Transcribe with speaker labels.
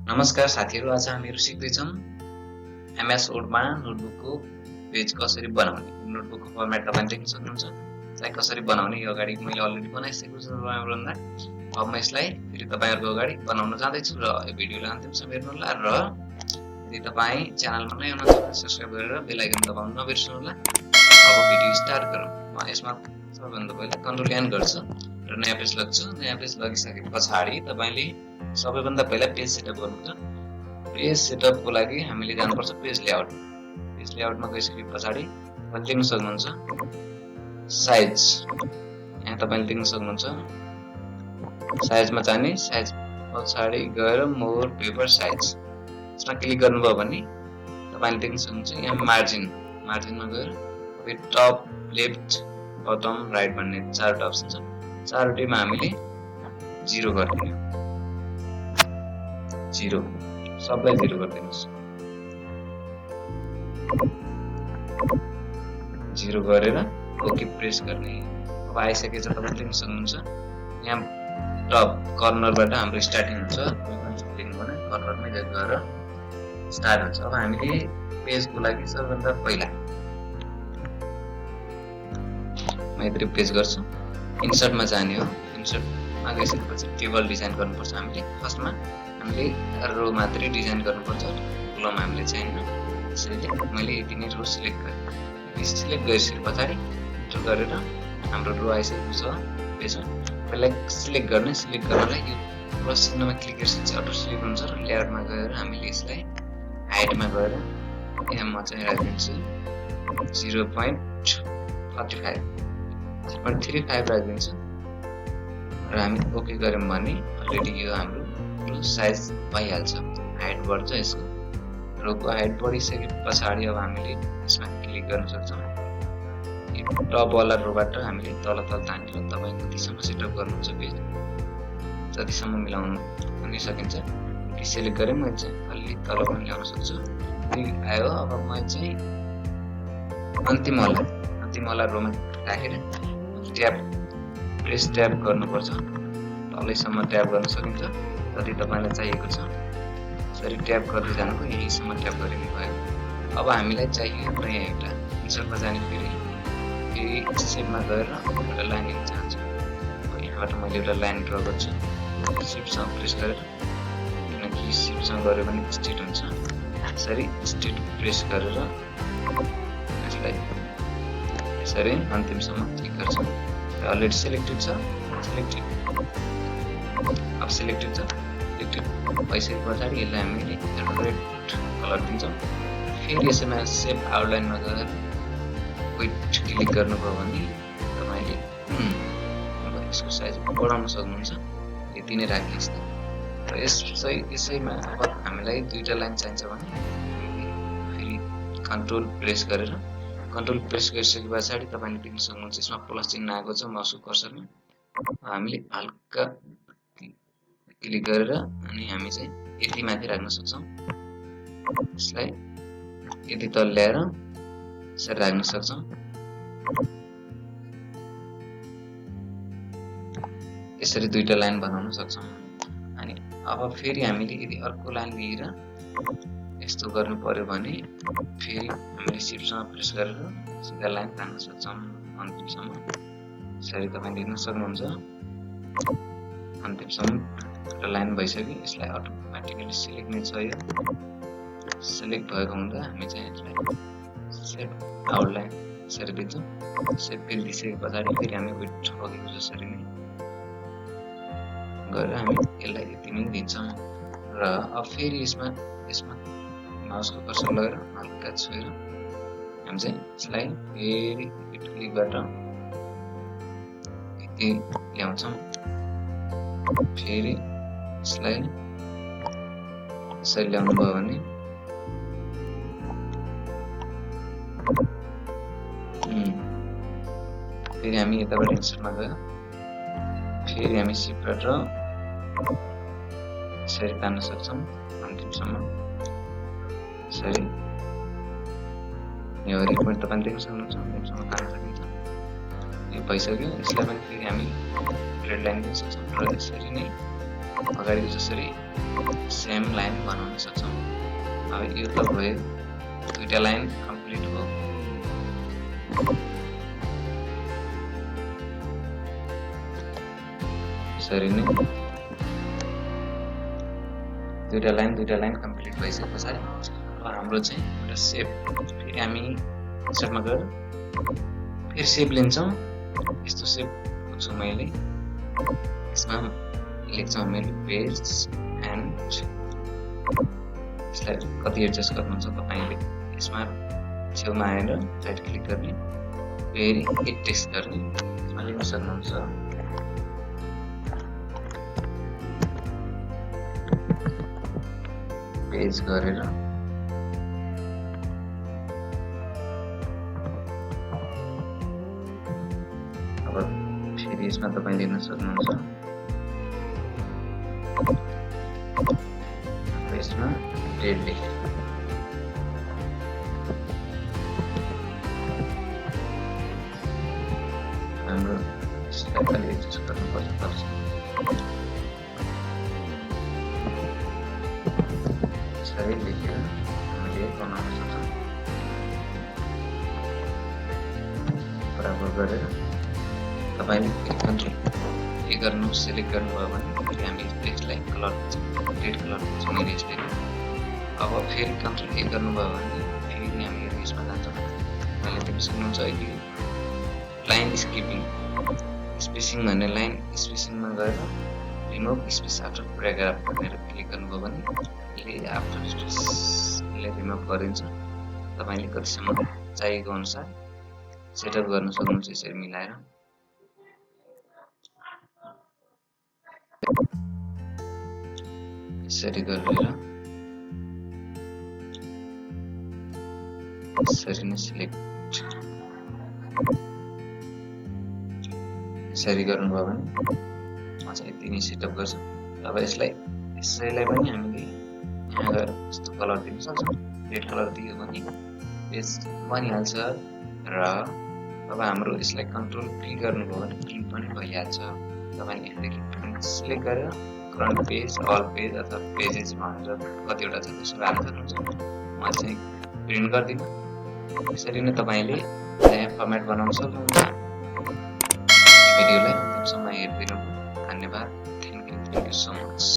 Speaker 1: नमस्कार साथीहरु, आज हामीहरु सिक्दैछौं एमएस वर्डमा नोटबुकको पेज कसरी बनाउने। नोटबुकको फर्मेट तपाईले देख्न सक्नुहुन्छ। यसलाई कसरी बनाउने यो अगाडि मैले अलरेडी बनाइसकेको छु तपाईँहरुभन्दा। अब म यसलाई फेरि तपाईहरुको अगाडि बनाउन जाँदैछु र यो भिडियोलाई अन्तिमसम्म हेर्नु होला र यदि तपाई च्यानलमा नयाँ हुनुहुन्छ भने सब्स्क्राइब गरेर बेल आइकन दबाउन नबिर्सनु होला। अब भिडियो स्टार्ट गरौँ। म यसमा सबैभन्दा पहिला कन्ट्रोल एन गर्छु र नयाँ पेज लग्छु। नयाँ पेज लगिसके पछाडी तपाईले सबैभन्दा पहिला पेज सेटअप गर्नुहुन्छ। पेज सेटअपको लागि हामीले जानुपर्छ पेज लेआउट। पेज लेआउटमा गइसके पछाडी तपाईले देख्न सक्नुहुन्छ साइज। यहाँ तपाईले देख्न सक्नुहुन्छ साइजमा जाने, साइज पछाडी गएर मोर पेपर साइज यसमा क्लिक गर्नुभयो भने तपाईले देख्न सक्नुहुन्छ यहाँ मार्जिनमा गएर टप, लेफ्ट, बटम, राइट भन्ने चारवटा अप्सन छ। चारवटैमा हामीले 0 गर्दियौ। 0 सबलाई 0 गरिदिनुस्। 0 गरेर ओके प्रेस गर्ने। अब आइसकेछ तपाईले देख्न सक्नुहुन्छ यहाँ टप कर्नरबाट हाम्रो स्टार्टिङ हुन्छ। देख्नु भने कर्नरमै गएर स्टार्ट हुन्छ। अब हामीले पेजको लागि सबैभन्दा पहिला म यत्रै पेज गर्छु। इन्सर्टमा जाने हो। इन्सर्टमा गइसकेपछि टेबल डिजाइन गर्नुपर्छ। हामीले फर्स्टमा हामीले रो मात्रै डिजाइन गर्नुपर्छ। कलम हामीले चाहिएन। त्यसैले मैले यति नै रो सिलेक्ट गरेँ। सिलेक्ट गरिसके पछाडी इन्टर गरेर हाम्रो रो आइसकेको छ पेजमा। पहिला सिलेक्ट गर्नलाई यो प्लस चिन्हमा क्लिक गरेपछि अटो सिलेक्ट हुन्छ र लेयरमा गएर हामीले यसलाई हाइटमा गएर यहाँ म चाहिँ राखिदिन्छु 0.35 राखिदिन्छु र हामी ओके गर्यौं भने अलरेडी यो हाम्रो साइज भइहाल्छ। हाइट बढ्छ यसको। रोको हाइट बढिसके पछाडी अब हामीले यसमा क्लिक गर्न सक्छौं। यो टप वाला रोबाट हामीले तल तानेर तपाई कतिसम्म सेटअप गर्नुहुन्छ पेज जतिसम्म मिलाउनु पनि सकिन्छ। कि सिलेक्ट गरे मैले चाहिँ अलि तल पनि ल्याउन सक्छु। यो आयो। अब म चाहिँ अन्तिम वाला रोमा राखेर प्रेस ट्याब गर्नुपर्छ। तलैसम्म ट्याब गर्न सकिन्छ जति तपाईलाई चाहिएको छ। यसरी ट्याब गर्दै जानुको यहीसम्म ट्याब गरिने भयो। अब हामीलाई चाहियो नयाँ एउटा इन्सर्टमा जाने फेरि सेपमा गएर एउटा लाइन लिन चाहन्छु। यहाँबाट मैले एउटा लाइन ड्र गर्छु। सिफ्टसँग प्रेस गरेर, किनकि सिफ्टसँग गऱ्यो भने स्ट्रेट हुन्छ। यसरी स्ट्रेट प्रेस गरेर यसलाई यसरी अन्तिमसम्म क्लिक गर्छु। अलरेडी सिलेक्टेड छ। अब सिलेक्टेड भइसके पछाडी यसलाई हामीले रेड कलर दिन्छौँ। फेरि यसमा सेप आउटलाइनमा गएर वेट क्लिक गर्नुभयो भने तपाईले यसको साइज बढाउन सक्नुहुन्छ। यति नै राखिस्। र यसैमा अब हामीलाई दुईटा लाइन चाहिन्छ भने फेरि कन्ट्रोल प्रेस गरिसके पछाडी तपाईले देख्न सक्नुहुन्छ यसमा प्लस चिन्ह आएको छ माउसको कर्सरमा। हामीले हल्का क्लिक गरेर अनि हामी चाहिँ यति माथि राख्न सक्छौं। यसलाई यति तल ल्याएर यसरी राख्न सक्छौं। यसरी दुईटा लाइन बनाउन सक्छौं। अनि अब फेरि हामीले यदि अर्को लाइन लिएर यस्तो गर्नु पर्यो भने फेरि हामीले सिफ्टसँग प्रेस गरेर सिधा लाइन तान्न सक्छौं अन्तिमसम्म। यसरी तपाईले देख्न सक्नुहुन्छ अन्तिमसम्म एउटा लाइन भइसक्यो। यसलाई अटोमेटिकली सिलेक्ट नै छ। यो सिलेक्ट भएको हुँदा हामी चाहिँ यसलाई सेप आउटलाइन यसरी दिन्छौँ। सेप फेरि दिइसके पछाडी फेरि हामी वेट ठगेको जसरी नै गरेर हामी यसलाई यति नै दिन्छौँ। र अब फेरि यसमा माउसको कर्सर लगाएर हल्का छोएर हामी चाहिँ यसलाई फेरि क्लिकबाट यति ल्याउँछौँ। फेरि यसलाई यसरी ल्याउनु भयो भने फेरि हामी यताबाट इन्सर्टमा गयो। फेरि हामी सिफ्टबाट यसरी तान्न सक्छौँ अन्तिमसम्म। यसरी यो रिपोर्ट तपाईले देख्न सक्नुहुन्छ। अन्तिमसम्म तान्न सकिन्छ। यो भइसक्यो। यसलाई पनि फेरि हामी रेड लाइन दिन सक्छौँ र यसरी नै अगाडिको जसरी सेम लाइन बनाउन सक्छौँ। अब यो त भयो, दुईटा लाइन कम्प्लिट भयो। यसरी नै दुईटा लाइन कम्प्लिट भइसके पछाडि अब हाम्रो चाहिँ एउटा सेप, फेरि हामी सेपमा गएर फेरि सेप लिन्छौँ। यस्तो सेप खोज्छु मैले, यसमा लेख्छौँ मैले पेज एन्ड। यसलाई कति एडजस्ट गर्नुहुन्छ तपाईँले, यसमा छेउमा आएर राइट क्लिक गर्ने, फेरि एड टेक्स्ट गर्ने, यसमा लेख्न सक्नुहुन्छ। पेज गरेर अब फेरि यसमा तपाईँ लेख्न सक्नुहुन्छ। यसमा डेट लेख्नु, हाम्रो यसलाई अलि एडजस्ट गर्नुपर्छ। यसरी लेखेर हामीले बनाउन सक्छौँ। बराबर गरेर तपाईँले कन्ट्रोल ए गर्नु सिलेक्ट गर्नुभयो भने फेरि हामी टेक्स्टलाई कलर रेड कलर दिन्छौँ यसले। अब फेरि कन्ट्रोल ए गर्नुभयो भने फेरि हामीहरू यसमा जान्छौँ। तपाईँले देख्न सक्नुहुन्छ अहिले लाइन स्किपिङ स्पेसिङ भन्ने लाइन स्पेसिङमा गएर रिमुभ स्पेस आफ्टर प्याराग्राफ भनेर क्लिक गर्नुभयो भने यसले आफ्टर स्पेस यसले रिमुभ गरिन्छ। तपाईँले कतिसम्म चाहिएको अनुसार सेटअप गर्न सक्नुहुन्छ यसरी मिलाएर। यसरी गरेर यसरी नै सिलेक्ट यसरी गर्नुभयो भने म चाहिँ यति नै सेटअप गर्छु। अब यसैलाई पनि हामीले यहाँ गएर यस्तो कलर दिन सक्छौँ। रेड कलर दियो भने पेज बनिहाल्छ। र अब हाम्रो यसलाई कन्ट्रोल पी गर्नुभयो भने प्रिन्ट पनि भइहाल्छ। तपाईँले यहाँदेखि प्रिन्ट सिलेक्ट गरेर फ्रन्ट पेज, अल पेज अथवा पेजेस भनेर कतिवटा छ त्यसो हाल्न सक्नुहुन्छ। म चाहिँ प्रिन्ट गर्दिनँ। यसरी नै तपाईँले नयाँ फर्मेट बनाउन सक्नुहुन्छ। भिडियोलाई अन्तिमसम्म हेरिदिनु धन्यवाद। Thank you so much.